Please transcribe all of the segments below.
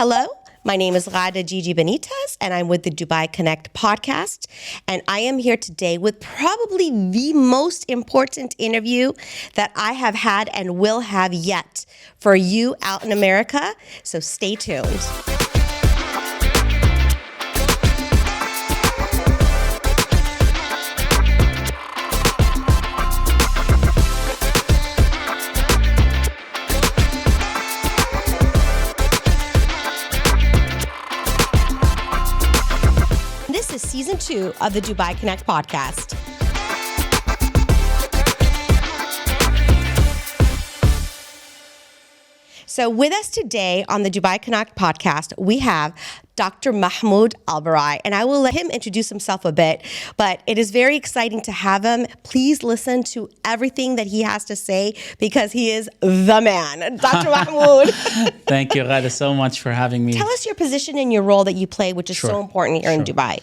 Hello, my name is Ghada Gigi Benitez, and I'm with the Dubai Connect podcast. And I am here today with probably the most important interview that I have had and will have yet for you out in America. So stay tuned. This is season 2 of the Dubai Connect podcast. So with us today on the Dubai Connect podcast, we have Dr. Mahmoud Al-Barai, and I will let him introduce himself a bit, but it is very exciting to have him. Please listen to everything that he has to say because he is the man. Dr. Mahmoud. Thank you, Ghada, so much for having me. Tell us your position and your role that you play, which is so important here in Dubai.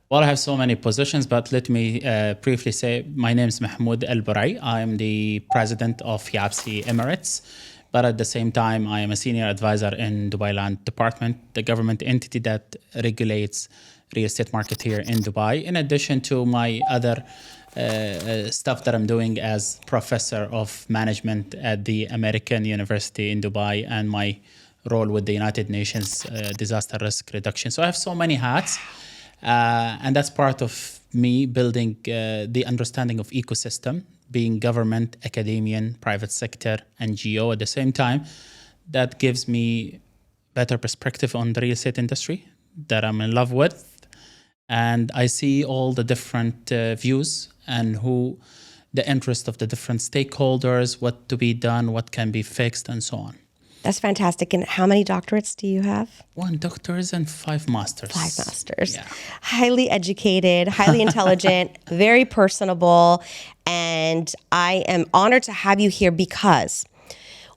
Well, I have so many positions, but let me briefly say my name is Mahmoud Al-Barai. I am the president of DIFC Emirates, but at the same time, I am a senior advisor in Dubai Land Department, the government entity that regulates real estate market here in Dubai, in addition to my other stuff that I'm doing as professor of management at the American University in Dubai and my role with the United Nations disaster risk reduction. So I have so many hats. And that's part of me building the understanding of ecosystem, being government, academian, private sector, NGO at the same time. That gives me better perspective on the real estate industry that I'm in love with. And I see all the different views and who the interest of the different stakeholders, what to be done, what can be fixed, and so on. That's fantastic. And how many doctorates do you have? 1 doctorate and 5 masters. 5 masters. Yeah. Highly educated, highly intelligent, very personable. And I am honored to have you here because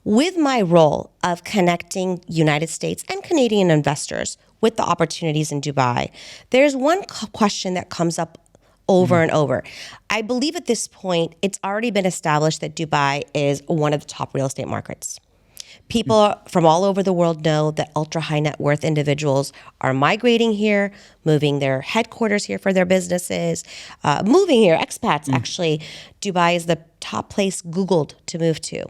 with my role of connecting United States and Canadian investors with the opportunities in Dubai, there's one question that comes up over and over. I believe at this point, it's already been established that Dubai is one of the top real estate markets. People from all over the world know that ultra high net worth individuals are migrating here, moving their headquarters here for their businesses, moving here, expats actually. Dubai is the top place Googled to move to.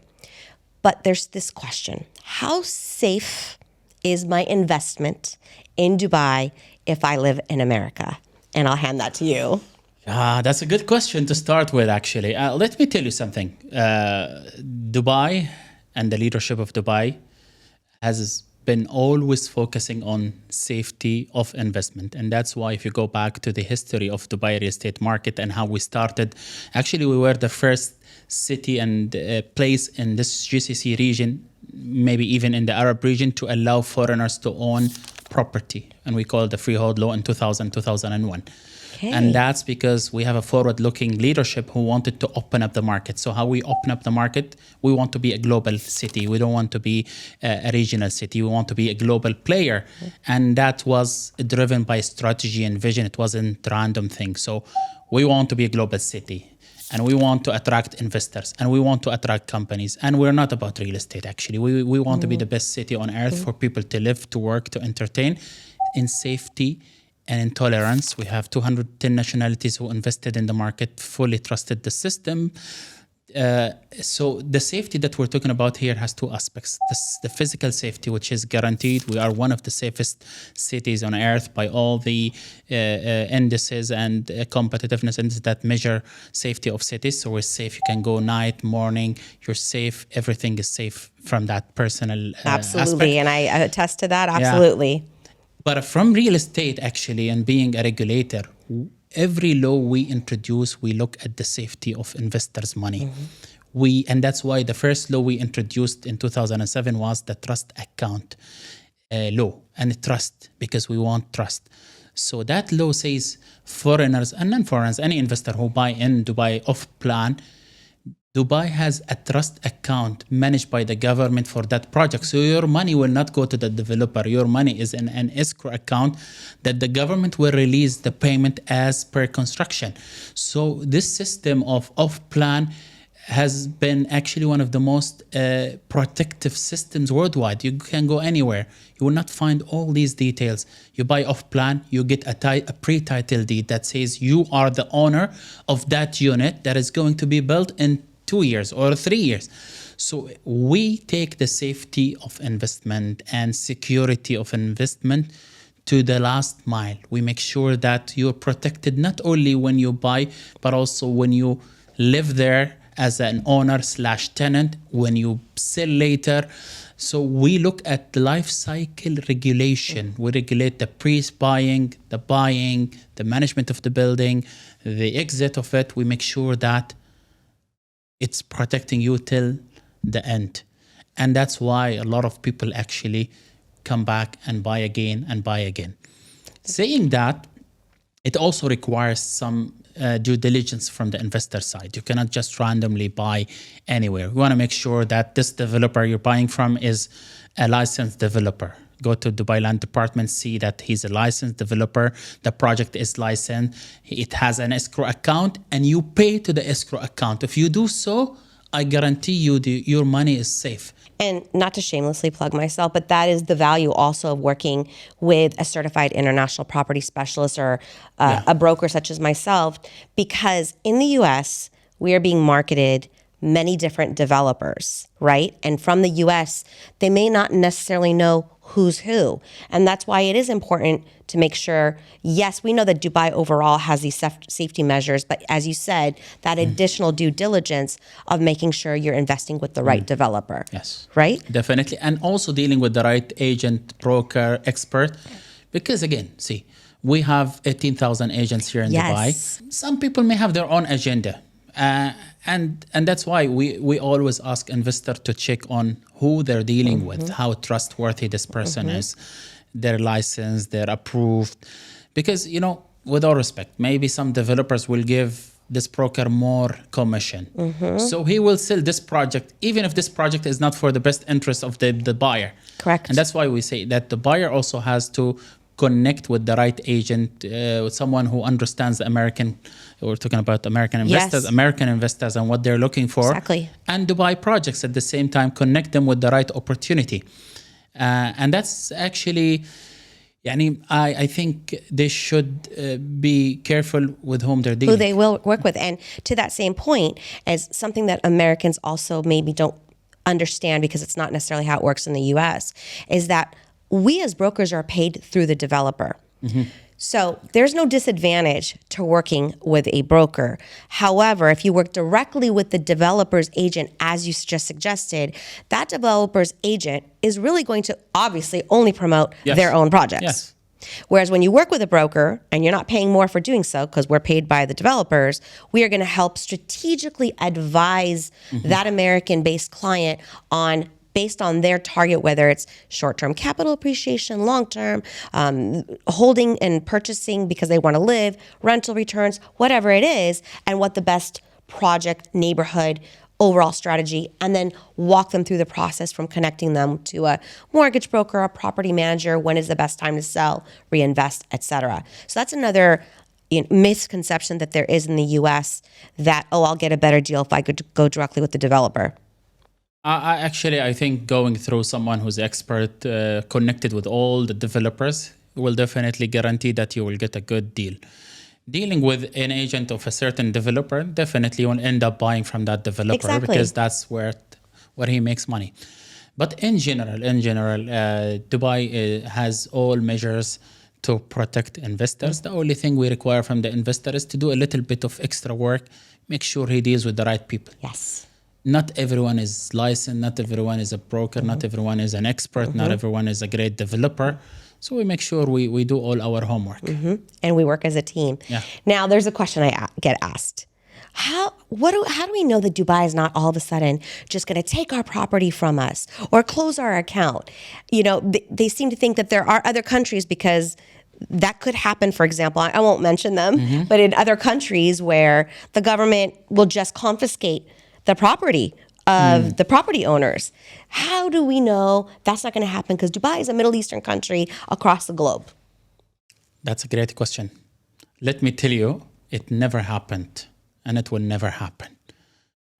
But there's this question: how safe is my investment in Dubai if I live in America? And I'll hand that to you. That's a good question to start with, actually. Let me tell you something. Dubai and the leadership of Dubai has been always focusing on safety of investment. And that's why if you go back to the history of Dubai real estate market and how we started, actually we were the first city and place in this GCC region, maybe even in the Arab region, to allow foreigners to own property. And we call it the freehold law in 2001. And that's because we have a forward-looking leadership who wanted to open up the market. So how we open up the market, we want to be a global city. We don't want to be a regional city. We want to be a global player. And that was driven by strategy and vision. It wasn't a random thing. So we want to be a global city. And we want to attract investors. And we want to attract companies. And we're not about real estate, actually. We want to be the best city on earth for people to live, to work, to entertain in safety and in tolerance. We have 210 nationalities who invested in the market, fully trusted the system. So the safety that we're talking about here has 2 aspects. The physical safety, which is guaranteed. We are one of the safest cities on earth by all the indices and competitiveness indices that measure safety of cities. So we're safe. You can go night, morning. You're safe. Everything is safe from that personal Absolutely. aspect. And I attest to that. Absolutely. Yeah. But from real estate, actually, and being a regulator, every law we introduce, we look at the safety of investors' money. And that's why the first law we introduced in 2007 was the trust account law. And trust, because we want trust. So that law says foreigners and non-foreigners, any investor who buy in Dubai off plan, Dubai has a trust account managed by the government for that project. So your money will not go to the developer. Your money is in an escrow account that the government will release the payment as per construction. So this system of off-plan has been actually one of the most protective systems worldwide. You can go anywhere. You will not find all these details. You buy off plan, you get a pre-title deed that says you are the owner of that unit that is going to be built in 2 years or 3 years. So we take the safety of investment and security of investment to the last mile. We make sure that you're protected not only when you buy, but also when you live there as an owner/tenant, when you sell later. So we look at the life cycle regulation. We regulate the pre-buying, the buying, the management of the building, the exit of it. We make sure that it's protecting you till the end. And that's why a lot of people actually come back and buy again and buy again. Saying that, it also requires some due diligence from the investor side. You cannot just randomly buy anywhere. We want to make sure that this developer you're buying from is a licensed developer. Go to Dubai Land Department, see that he's a licensed developer. The project is licensed. It has an escrow account, and you pay to the escrow account. If you do so, I guarantee you your money is safe. And not to shamelessly plug myself, but that is the value also of working with a certified international property specialist or a broker such as myself, because in the US, we are being marketed many different developers, right? And from the US, they may not necessarily know who's who. And that's why it is important to make sure, yes, we know that Dubai overall has these safety measures, but as you said, that additional due diligence of making sure you're investing with the right developer. Yes. Right? Definitely. And also dealing with the right agent, broker, expert. Because again, see, we have 18,000 agents here in Dubai. Some people may have their own agenda. And that's why we always ask investor to check on who they're dealing with, how trustworthy this person is, their license, they're approved. Because, with all respect, maybe some developers will give this broker more commission. So he will sell this project, even if this project is not for the best interest of the buyer. Correct. And that's why we say that the buyer also has to connect with the right agent, with someone who understands the American. We're talking about American investors, American investors and what they're looking for. Exactly. And Dubai projects at the same time, connect them with the right opportunity. And that's actually, I think they should be careful with whom they're dealing. Who they will work with. And to that same point, as something that Americans also maybe don't understand, because it's not necessarily how it works in the US, is that we as brokers are paid through the developer. So there's no disadvantage to working with a broker. However, if you work directly with the developer's agent, as you just suggested, that developer's agent is really going to obviously only promote their own projects. Whereas when you work with a broker and you're not paying more for doing so, because we're paid by the developers, we are going to help strategically advise that American-based client on based on their target, whether it's short-term capital appreciation, long-term, holding and purchasing because they want to live, rental returns, whatever it is, and what the best project, neighborhood, overall strategy, and then walk them through the process from connecting them to a mortgage broker, a property manager, when is the best time to sell, reinvest, etc. So that's another misconception that there is in the US that, I'll get a better deal if I could go directly with the developer. I think going through someone who's expert, connected with all the developers, will definitely guarantee that you will get a good deal. Dealing with an agent of a certain developer, definitely you'll end up buying from that developer because that's where he makes money. But in general, Dubai has all measures to protect investors. The only thing we require from the investor is to do a little bit of extra work, make sure he deals with the right people. Yes. Not everyone is licensed, not everyone is a broker, not everyone is an expert, not everyone is a great developer. So we make sure we do all our homework. And we work as a team. Now, there's a question I get asked. How do we know that Dubai is not all of a sudden just going to take our property from us or close our account? They seem to think that there are other countries, because that could happen. For example, I won't mention them, but in other countries where the government will just confiscate the property of the property owners. How do we know that's not going to happen? Because Dubai is a Middle Eastern country across the globe. That's a great question. Let me tell you, it never happened, and it will never happen.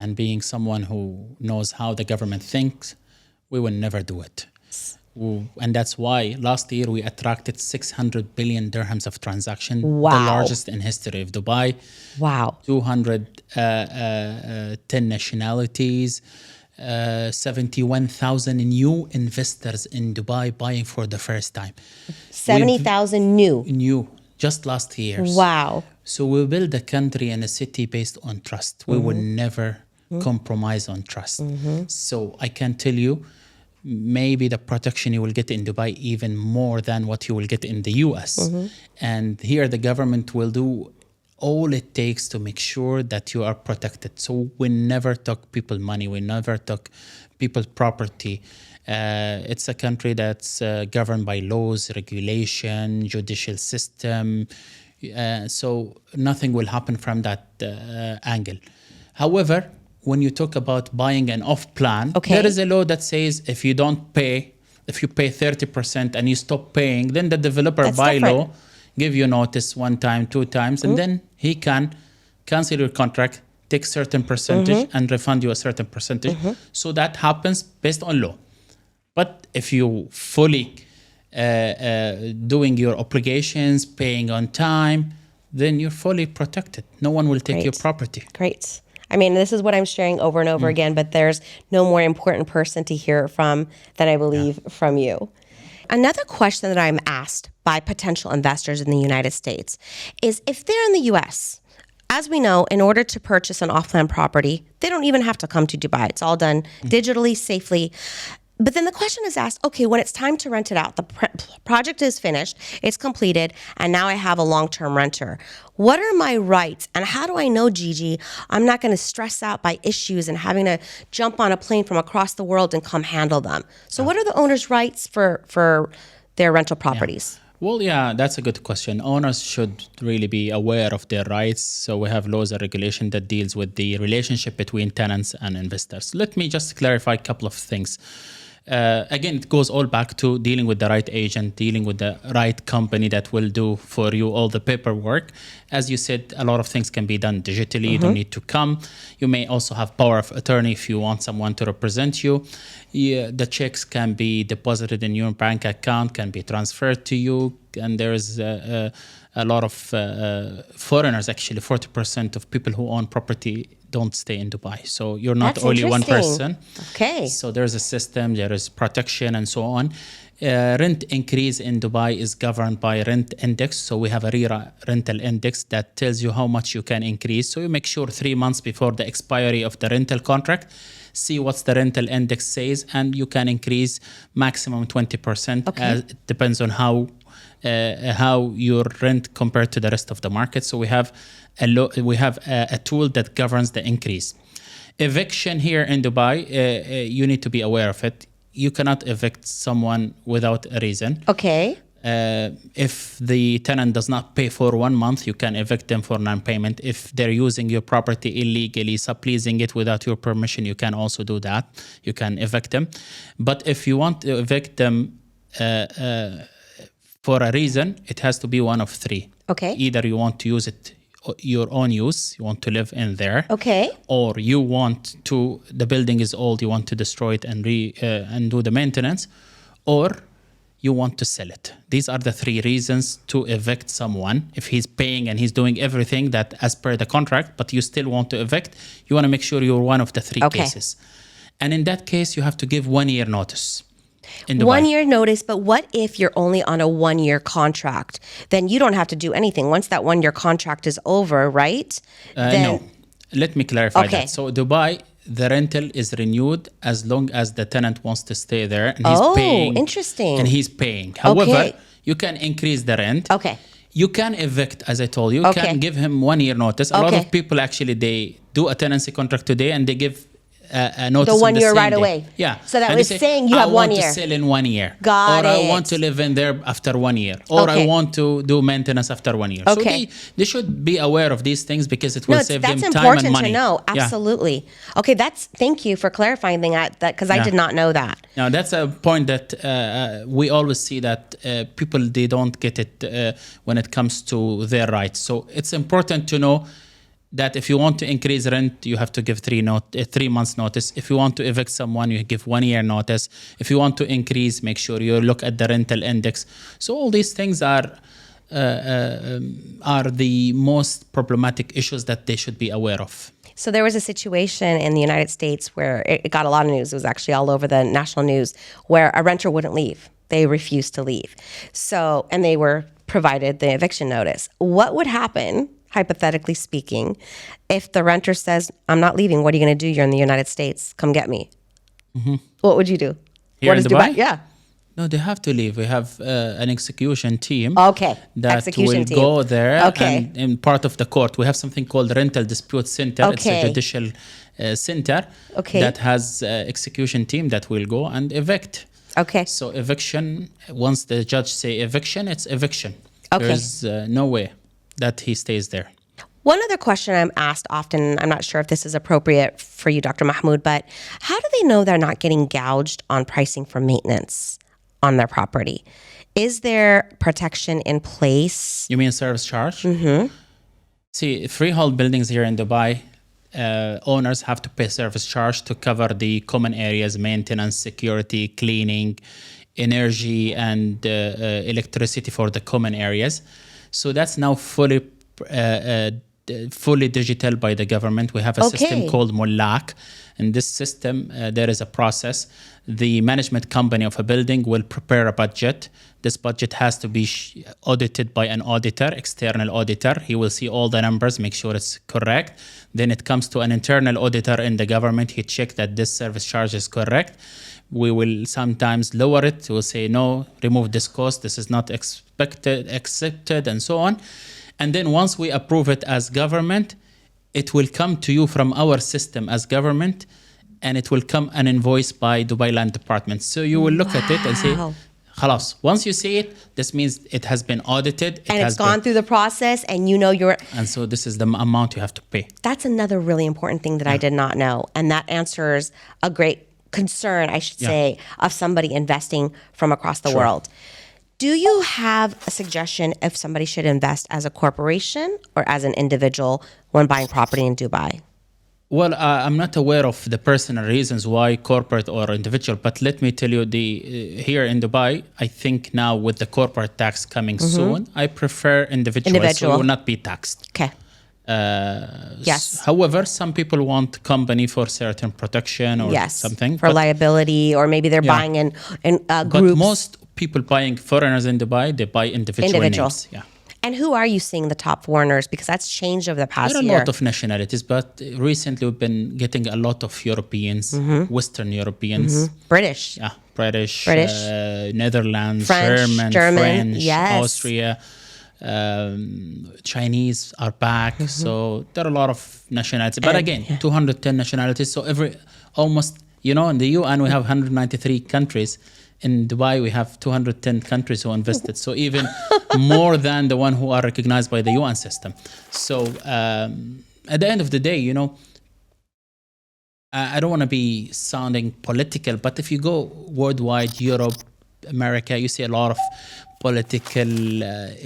And being someone who knows how the government thinks, we will never do it. And that's why last year we attracted 600 billion dirhams of transaction, Wow. the largest in history of Dubai. Wow. 210 nationalities, 71,000 new investors in Dubai buying for the first time. 70,000 new. Just last year. Wow. So we build a country and a city based on trust. We will never compromise on trust. So I can tell you, maybe the protection you will get in Dubai even more than what you will get in the US. And here the government will do all it takes to make sure that you are protected. So we never took people money. We never took people's property. It's a country that's governed by laws, regulation, judicial system. So nothing will happen from that angle. However, when you talk about buying an off plan, there is a law that says if you don't pay, if you pay 30% and you stop paying, then the developer law give you notice 1 time, 2 times, and then he can cancel your contract, take certain percentage and refund you a certain percentage. So that happens based on law. But if you fully doing your obligations, paying on time, then you're fully protected. No one will take your property. Great. I mean, this is what I'm sharing over and over again, but there's no more important person to hear it from than I believe from you. Another question that I'm asked by potential investors in the United States is if they're in the US, as we know, in order to purchase an off-plan property, they don't even have to come to Dubai. It's all done digitally, safely. But then the question is asked, okay, when it's time to rent it out, the project is finished, it's completed, and now I have a long-term renter. What are my rights? And how do I know, Gigi, I'm not going to stress out by issues and having to jump on a plane from across the world and come handle them? So what are the owner's rights for their rental properties? Well, yeah, that's a good question. Owners should really be aware of their rights. So we have laws and regulation that deals with the relationship between tenants and investors. Let me just clarify a couple of things. Again, it goes all back to dealing with the right agent, dealing with the right company that will do for you all the paperwork. As you said, a lot of things can be done digitally. You don't need to come. You may also have power of attorney if you want someone to represent you. The checks can be deposited in your bank account, can be transferred to you. And there is a lot of foreigners, actually, 40% of people who own property don't stay in Dubai. So you're not only one person. Okay. So there's a system, there is protection and so on. Rent increase in Dubai is governed by rent index. So we have a rental index that tells you how much you can increase. So you make sure 3 months before the expiry of the rental contract, see what the rental index says, and you can increase maximum 20%. It depends on how your rent compared to the rest of the market. So we have a tool that governs the increase. Eviction here in Dubai, you need to be aware of it. You cannot evict someone without a reason. Okay. If the tenant does not pay for 1 month, you can evict them for non-payment. If they're using your property illegally, subleasing it without your permission, you can also do that. You can evict them. But if you want to evict them for a reason, it has to be one of 3. Okay. Either you want to use it your own use, you want to live in there. Okay. Or you want to, the building is old, you want to destroy it and do the maintenance, or you want to sell it. These are the 3 reasons to evict someone. If he's paying and he's doing everything that as per the contract, but you still want to evict, you want to make sure you're one of the 3 cases. And in that case, you have to give 1 year notice. 1 year notice, but what if you're only on a 1 year contract? Then you don't have to do anything. Once that 1 year contract is over, right? No, let me clarify that. So Dubai, the rental is renewed as long as the tenant wants to stay there and he's paying. Interesting. And he's paying. However, you can increase the rent. Okay. You can evict, as I told you. You can give him 1 year notice. A lot of people actually, they do a tenancy contract today and they give a notice the 1 year right day. away. Yeah. So that was saying you have 1 year. I want to sell in 1 year. Got or it. I want to live in there after 1 year. Or I want to do maintenance after 1 year. So they should be aware of these things because it will save them time and money. That's important to know. Absolutely. Yeah. Okay, thank you for clarifying that because I did not know that. Now, that's a point that we always see that people, they don't get it when it comes to their rights. So it's important to know that if you want to increase rent, you have to give 3 months notice. If you want to evict someone, you give 1 year notice. If you want to increase, make sure you look at the rental index. So all these things are the most problematic issues that they should be aware of. So there was a situation in the United States where it got a lot of news. It was actually all over the national news, where a renter wouldn't leave. They refused to leave. So, and they were provided the eviction notice. What would happen, hypothetically speaking, if the renter says, I'm not leaving, what are you going to do? You're in the United States. Come get me. What would you do? Here What in does Dubai? Yeah. No, they have to leave. We have an execution team Okay. that Execution will team. go there. Okay. And in part of the court, we have something called Rental Dispute Center. It's Okay. a judicial center Okay. that has execution team that will go and evict. Okay. So eviction, once the judge say eviction, it's eviction. Okay. There's no way that he stays there. One other question I'm asked often, I'm not sure if this is appropriate for you, Dr. Mahmoud, but how do they know they're not getting gouged on pricing for maintenance on their property? Is there protection in place? You mean service charge? Mm-hmm. See, freehold buildings here in Dubai, owners have to pay service charge to cover the common areas, maintenance, security, cleaning, energy, and electricity for the common areas. So that's now fully digital by the government. We have a system called Mulak. In this system, there is a process. The management company of a building will prepare a budget. This budget has to be audited by an auditor, external auditor. He will see all the numbers, make sure it's correct. Then it comes to an internal auditor in the government. He checks that this service charge is correct. We will sometimes lower it. We'll say, no, remove this cost. This is not accepted, and so on. And then once we approve it as government, it will come to you from our system as government, and it will come an invoice by Dubai Land Department. So you will look at it and say, khalas. Once you see it, this means it has been audited. And it's gone through the process, and you know you're... And so this is the amount you have to pay. That's another really important thing that I did not know. And that answers a great concern, I should say, of somebody investing from across the world. Do you have a suggestion if somebody should invest as a corporation or as an individual when buying property in Dubai? Well, I'm not aware of the personal reasons why corporate or individual, but let me tell you, here in Dubai, I think now with the corporate tax coming soon, I prefer individual. So you will not be taxed. Okay. Yes. However, some people want company for certain protection or something. For liability, or maybe they're buying in groups. But most people buying foreigners in Dubai, they buy individual names. Yeah. And who are you seeing the top foreigners? Because that's changed over the past year. There are a lot of nationalities, but recently we've been getting a lot of Europeans, Western Europeans. British. Yeah, British. Netherlands, German, French, Austria. Chinese are back. So there are a lot of nationalities. But again, 210 nationalities. So almost, in the UN we have 193 countries. In Dubai, we have 210 countries who invested. So even more than the one who are recognized by the UN system. So at the end of the day, I don't want to be sounding political, but if you go worldwide, Europe, America, you see a lot of political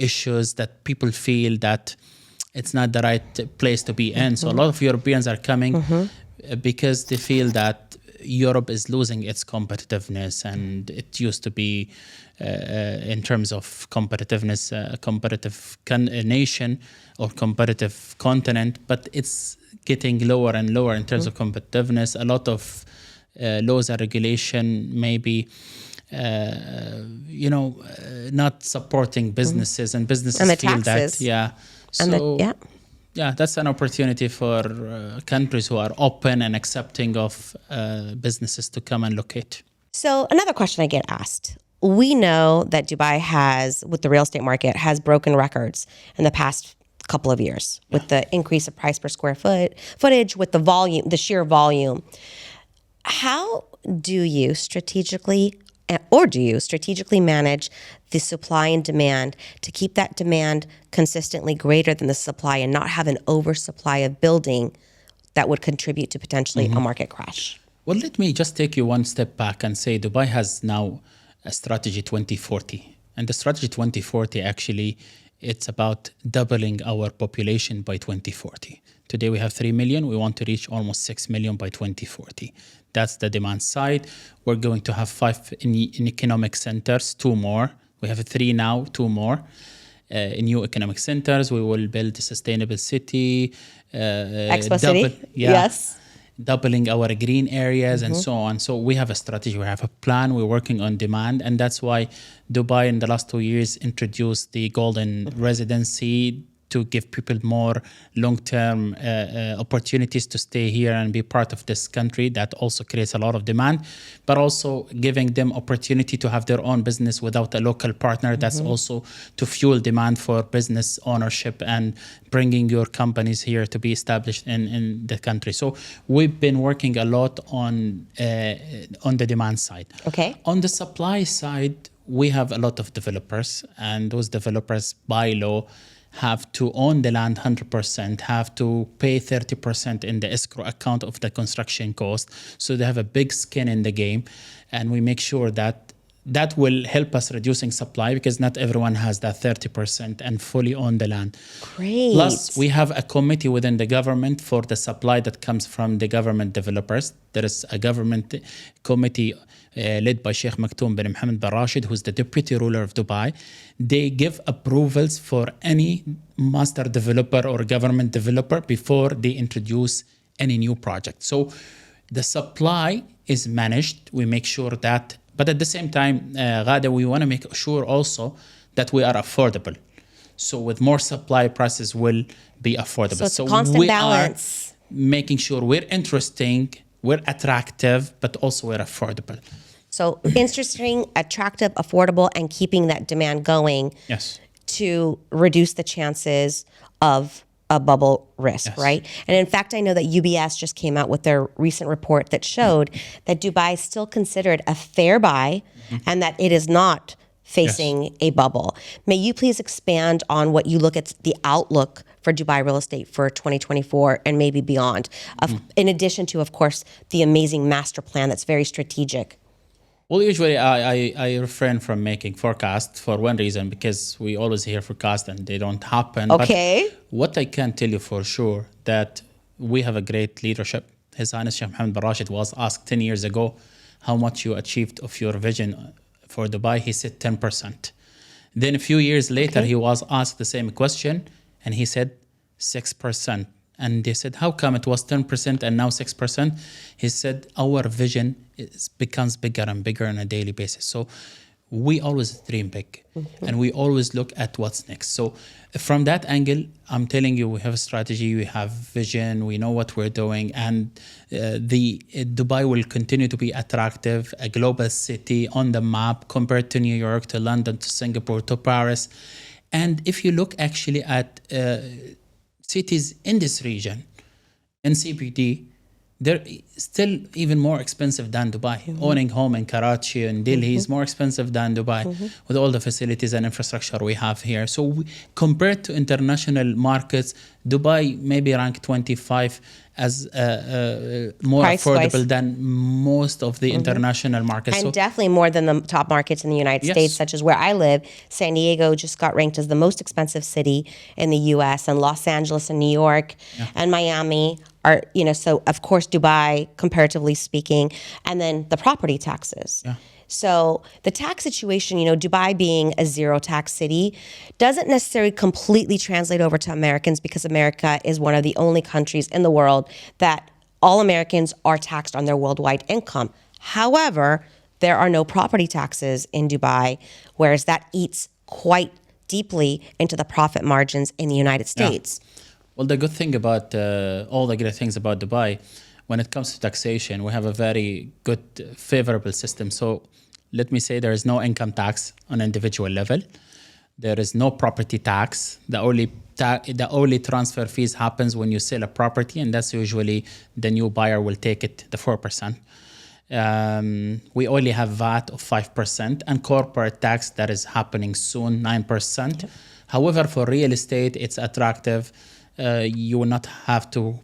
issues that people feel that it's not the right place to be in. So a lot of Europeans are coming because they feel that Europe is losing its competitiveness, and it used to be, in terms of competitiveness, a competitive nation or competitive continent, but it's getting lower and lower in terms of competitiveness. A lot of laws and regulation maybe not supporting businesses, and businesses and the feel taxes. that. Yeah, that's an opportunity for countries who are open and accepting of businesses to come and locate. So another question I get asked. We know that Dubai has, with the real estate market, has broken records in the past couple of years with the increase of price per square footage, with the volume, the sheer volume. How do you strategically manage the supply and demand to keep that demand consistently greater than the supply and not have an oversupply of building that would contribute to potentially a market crash? Well, let me just take you one step back and say Dubai has now a strategy 2040. And the strategy 2040, actually, it's about doubling our population by 2040. Today we have 3 million. We want to reach almost 6 million by 2040. That's the demand side. We're going to have 5 in economic centers, 2 more. We have 3 now, 2 more. In new economic centers, we will build a sustainable city. Expo City? Yes. Doubling our green areas and so on. So we have a strategy, we have a plan, we're working on demand. And that's why Dubai in the last 2 years introduced the golden residency to give people more long-term opportunities to stay here and be part of this country. That also creates a lot of demand, but also giving them opportunity to have their own business without a local partner. That's also to fuel demand for business ownership and bringing your companies here to be established in the country. So we've been working a lot on the demand side. Okay. On the supply side, we have a lot of developers, and those developers by law have to own the land 100%, have to pay 30% in the escrow account of the construction cost. So they have a big skin in the game. And we make sure that that will help us reducing supply, because not everyone has that 30% and fully own the land. Great. Plus, we have a committee within the government for the supply that comes from the government developers. There is a government committee led by Sheikh Maktoum bin Mohammed bin Rashid, who's the deputy ruler of Dubai. They give approvals for any master developer or government developer before they introduce any new project. So the supply is managed. We make sure that, but at the same time, Ghada, we want to make sure also that we are affordable. So with more supply, prices will be affordable. So it's a constant balance. Are making sure we're interesting, we're attractive, but also we're affordable. So interesting, attractive, affordable, and keeping that demand going. Yes. To reduce the chances of a bubble risk, Yes. right? And in fact, I know that UBS just came out with their recent report that showed that Dubai is still considered a fair buy and that it is not facing a bubble. May you please expand on what you look at the outlook for Dubai real estate for 2024 and maybe beyond, in addition to, of course, the amazing master plan that's very strategic. Well, usually I refrain from making forecasts for one reason, because we always hear forecasts and they don't happen. Okay. But what I can tell you for sure, that we have a great leadership. His Highness Sheikh Mohammed bin Rashid was asked 10 years ago how much you achieved of your vision for Dubai. He said 10%. Then a few years later, he was asked the same question and he said 6%. And they said, how come it was 10% and now 6%? He said, our vision becomes bigger and bigger on a daily basis. So we always dream big and we always look at what's next. So from that angle, I'm telling you, we have a strategy, we have vision, we know what we're doing. And Dubai will continue to be attractive, a global city on the map compared to New York, to London, to Singapore, to Paris. And if you look actually at cities in this region, in CBD, they're still even more expensive than Dubai. Owning home in Karachi and Delhi is more expensive than Dubai with all the facilities and infrastructure we have here. So compared to international markets, Dubai maybe ranked 25 as more affordable than most of the international markets. And definitely more than the top markets in the United States, such as where I live. San Diego just got ranked as the most expensive city in the US, and Los Angeles and New York and Miami are, so of course Dubai, comparatively speaking, and then the property taxes. So the tax situation, Dubai being a zero tax city doesn't necessarily completely translate over to Americans, because America is one of the only countries in the world that all Americans are taxed on their worldwide income. However, there are no property taxes in Dubai, whereas that eats quite deeply into the profit margins in the United States. Well, the good thing about all the great things about Dubai, when it comes to taxation, we have a very good, favorable system. So let me say there is no income tax on individual level. There is no property tax. The only transfer fees happens when you sell a property, and that's usually the new buyer will take it, the 4%. We only have VAT of 5% and corporate tax that is happening soon, 9%. However, for real estate, it's attractive. You will not have to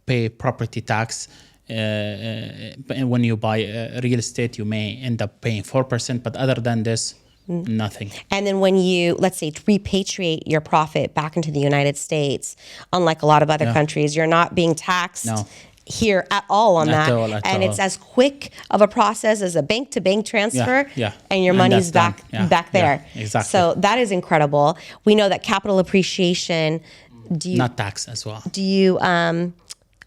pay property tax. When you buy real estate, you may end up paying 4%. But other than this, Nothing. And then when you, let's say, repatriate your profit back into the United States, unlike a lot of other countries, you're not being taxed No. here at all on At that. all, at and all. it's as quick of a process as a bank-to-bank transfer, and your money's that's done. back there. Exactly. So that is incredible. We know that capital appreciation, Not tax as well. do you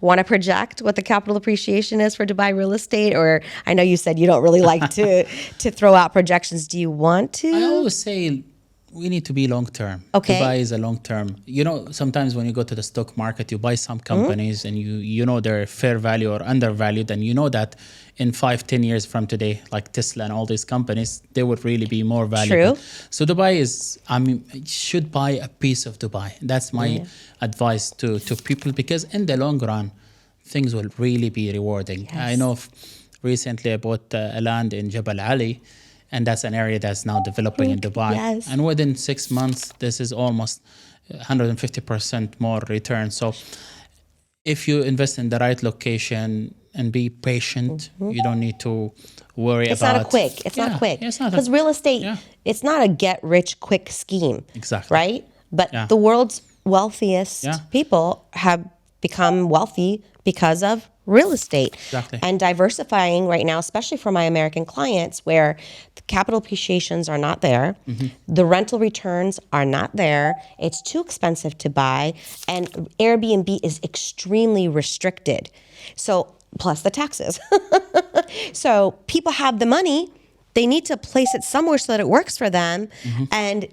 want to project what the capital appreciation is for Dubai real estate? Or I know you said you don't really like to throw out projections. Do you want to? I always say we need to be long term. Okay. Dubai is a long term. You know, sometimes when you go to the stock market, you buy some companies and you know they're fair value or undervalued, and you know that in 5-10 years from today, like Tesla and all these companies, they would really be more valuable. True. So Dubai is, I mean, you should buy a piece of Dubai. That's my advice to people, because in the long run, things will really be rewarding. Yes. I know recently I bought a land in Jabal Ali, and that's an area that's now developing in Dubai. Yes. And within 6 months, this is almost 150% more return. So if you invest in the right location and be patient, you don't need to worry It's about... not a quick. It's not quick. It's not Because real estate, it's not a get-rich-quick scheme. Exactly. Right? But the world's wealthiest people have become wealthy because of real estate. Exactly. And diversifying right now, especially for my American clients, where the capital appreciations are not there, the rental returns are not there, it's too expensive to buy, and Airbnb is extremely restricted. So, plus the taxes. So people have the money, they need to place it somewhere so that it works for them. And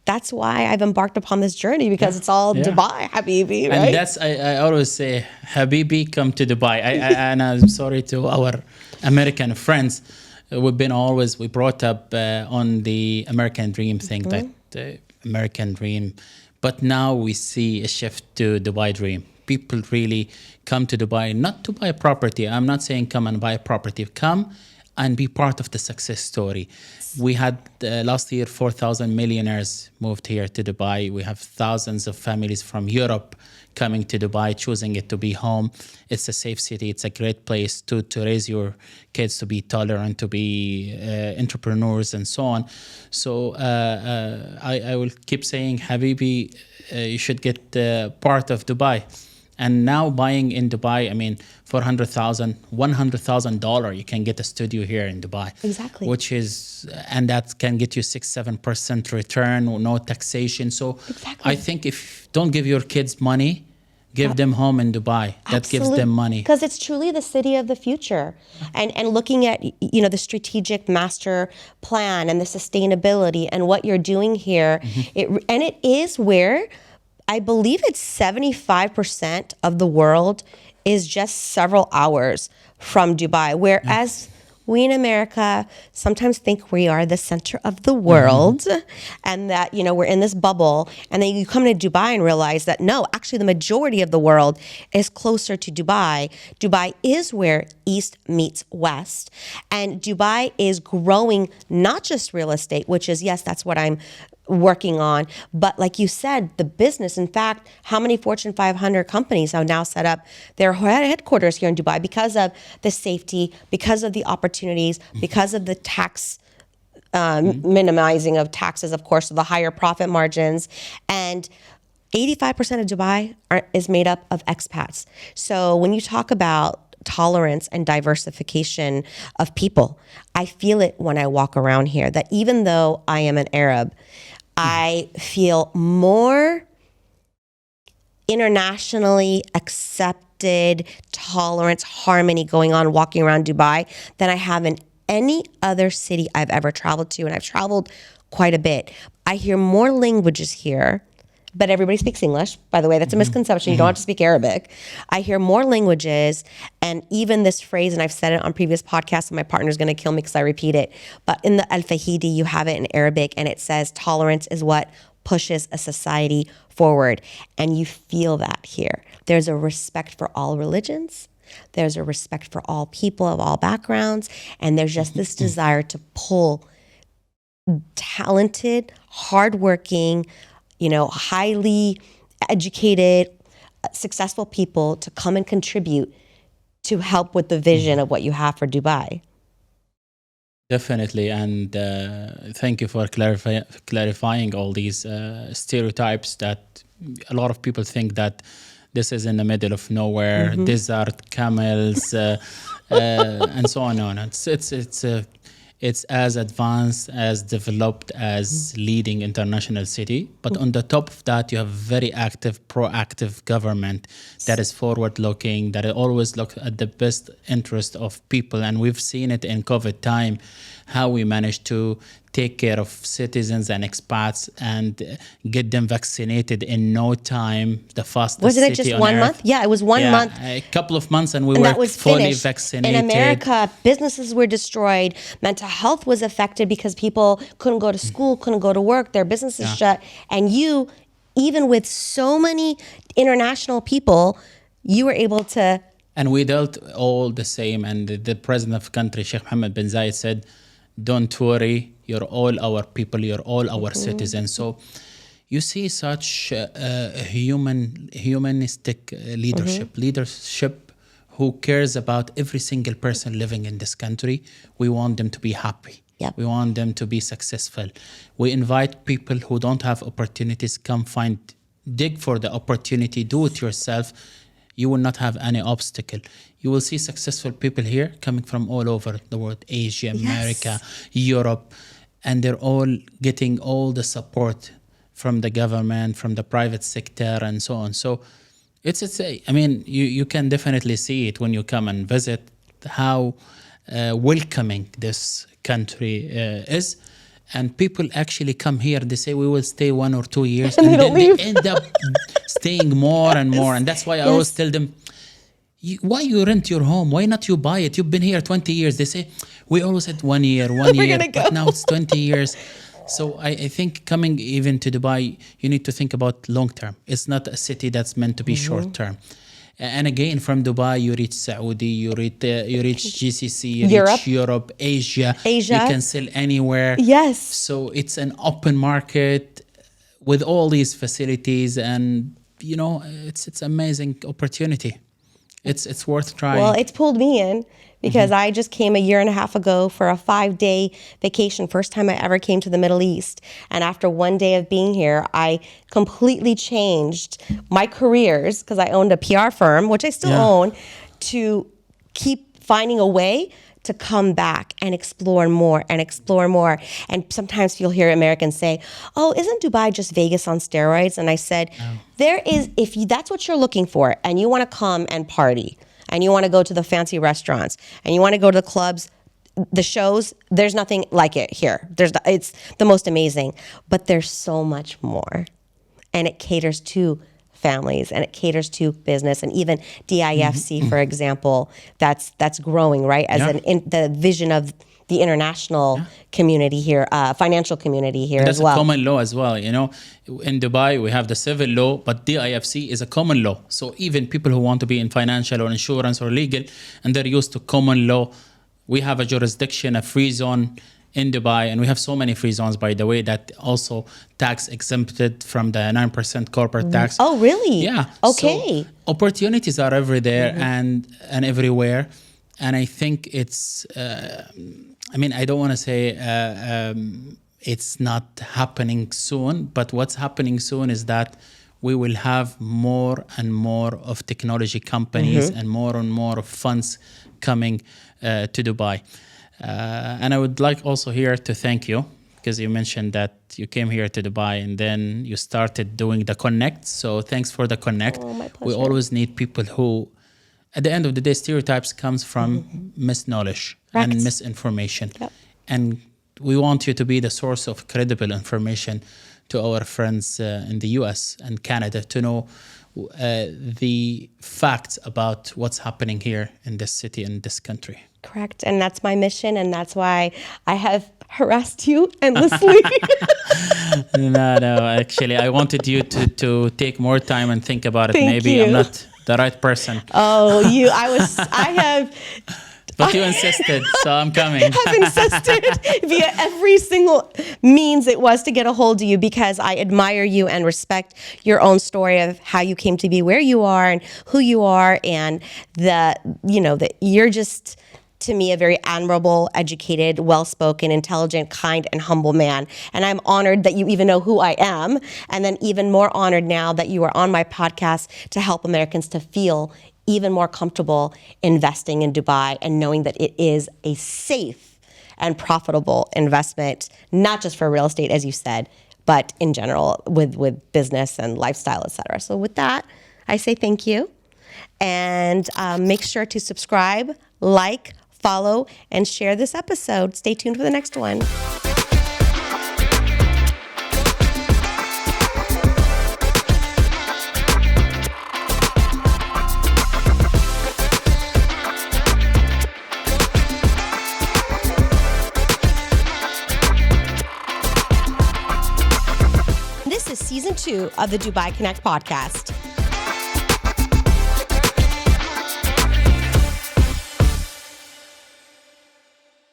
that's why I've embarked upon this journey, because it's all Dubai, Habibi, right? And that's, I always say, Habibi, come to Dubai. And I'm sorry to our American friends. We brought up on the American dream thing, that the American dream. But now we see a shift to Dubai dream. People really come to Dubai, not to buy a property. I'm not saying come and buy a property. Come and be part of the success story. We had last year 4,000 millionaires moved here to Dubai. We have thousands of families from Europe coming to Dubai, choosing it to be home. It's a safe city. It's a great place to raise your kids, to be tolerant, to be entrepreneurs, and so on. So I will keep saying, Habibi, you should get part of Dubai. And now buying in Dubai, I mean, $400,000, $100,000, you can get a studio here in Dubai. Exactly. Which is, and that can get you 6-7% return, or no taxation. So I think if don't give your kids money, give them home in Dubai. That gives them money. Because it's truly the city of the future. And looking at, you know, the strategic master plan and the sustainability and what you're doing here, it is where I believe it's 75% of the world is just several hours from Dubai, whereas we in America sometimes think we are the center of the world and that, you know, we're in this bubble. And then you come to Dubai and realize that, no, actually the majority of the world is closer to Dubai. Dubai is where East meets West. And Dubai is growing not just real estate, which is, yes, that's what I'm working on, but like you said, the business. In fact, how many Fortune 500 companies have now set up their headquarters here in Dubai because of the safety, because of the opportunities, because of the tax minimizing of taxes, of course, the higher profit margins. And 85% of Dubai is made up of expats. So when you talk about tolerance and diversification of people, I feel it when I walk around here, that even though I am an Arab, I feel more internationally accepted, tolerance, harmony going on walking around Dubai than I have in any other city I've ever traveled to. And I've traveled quite a bit. I hear more languages here, but everybody speaks English. By the way, that's a misconception. You don't have to speak Arabic. I hear more languages, and even this phrase, and I've said it on previous podcasts, and my partner's going to kill me because I repeat it, but in the Al-Fahidi, you have it in Arabic, and it says tolerance is what pushes a society forward. And you feel that here. There's a respect for all religions. There's a respect for all people of all backgrounds. And there's just this desire to pull talented, hardworking, you know, highly educated, successful people to come and contribute to help with the vision of what you have for Dubai. Definitely, and thank you for clarifying all these stereotypes that a lot of people think that this is in the middle of nowhere, desert, camels, and so on. No, no, it's as advanced, as developed as leading international city. But on the top of that, you have very active, proactive government that is forward-looking, that always look at the best interest of people. And we've seen it in COVID time, how we managed to take care of citizens and expats and get them vaccinated in no time. The fastest Wasn't it city just on 1 earth. month? Yeah, it was one Yeah, month. a couple of months, and we And were that was fully finished. vaccinated. In America, businesses were destroyed. Mental health was affected because people couldn't go to school, couldn't go to work. Their businesses shut. And you, even with so many international people, you were able to. And we dealt all the same. And the president of the country, Sheikh Mohammed bin Zayed, said, "Don't worry, you're all our people, you're all our citizens." So you see such humanistic leadership who cares about every single person living in this country. We want them to be happy. Yep. We want them to be successful. We invite people who don't have opportunities, come dig for the opportunity, do it yourself. You will not have any obstacle. You will see successful people here coming from all over the world, Asia, America, Europe, and they're all getting all the support from the government, from the private sector, and so on. So you can definitely see it when you come and visit how welcoming this country is. And people actually come here, they say, we will stay 1 or 2 years, and then they end up staying more and more. And that's why I always tell them, why you rent your home? Why not you buy it? You've been here 20 years. They say, we always said 1 year, but now it's 20 years. So I think coming even to Dubai, you need to think about long term. It's not a city that's meant to be short term. And again, from Dubai, you reach Saudi, you reach GCC, you reach Europe, Asia. You can sell anywhere. Yes. So it's an open market with all these facilities, and it's amazing opportunity. It's worth trying. Well, it's pulled me in because I just came a year and a half ago for a 5-day vacation. First time I ever came to the Middle East. And after 1 day of being here, I completely changed my careers because I owned a PR firm, which I still own, to keep finding a way to come back and explore more and explore more. And sometimes you'll hear Americans say, oh, isn't Dubai just Vegas on steroids? And I said, there is, that's what you're looking for, and you want to come and party, and you want to go to the fancy restaurants, and you want to go to the clubs, the shows, there's nothing like it here. It's the most amazing. But there's so much more. And it caters to families, and it caters to business, and even DIFC, for example, that's growing, right? As the vision of the international community here, financial community here as well. That's a common law as well. In Dubai, we have the civil law, but DIFC is a common law. So even people who want to be in financial or insurance or legal, and they're used to common law, we have a jurisdiction, a free zone in Dubai, and we have so many free zones, by the way, that also tax exempted from the 9% corporate tax. Oh, really? Yeah. Okay. So opportunities are everywhere and everywhere. And I think it's, I don't want to say it's not happening soon, but what's happening soon is that we will have more and more of technology companies and more of funds coming to Dubai. And I would like also here to thank you, because you mentioned that you came here to Dubai and then you started doing the connect. So thanks for the connect. Oh, my pleasure. We always need people who, at the end of the day, stereotypes comes from misknowledge and misinformation. Yep. And we want you to be the source of credible information to our friends in the US and Canada to know the facts about what's happening here in this city, in this country. Correct. And that's my mission. And that's why I have harassed you endlessly. No, actually, I wanted you to take more time and think about it. Thank Maybe you. I'm not the right person. Oh, I have... But you insisted, so I'm coming. I've insisted via every single means it was to get a hold of you, because I admire you and respect your own story of how you came to be where you are and who you are, and that you're just to me, a very admirable, educated, well-spoken, intelligent, kind, and humble man. And I'm honored that you even know who I am. And then even more honored now that you are on my podcast to help Americans to feel even more comfortable investing in Dubai and knowing that it is a safe and profitable investment, not just for real estate, as you said, but in general with business and lifestyle, et cetera. So with that, I say thank you. And make sure to subscribe, like, follow, and share this episode. Stay tuned for the next one. This is season 2 of the Dubai Connect podcast.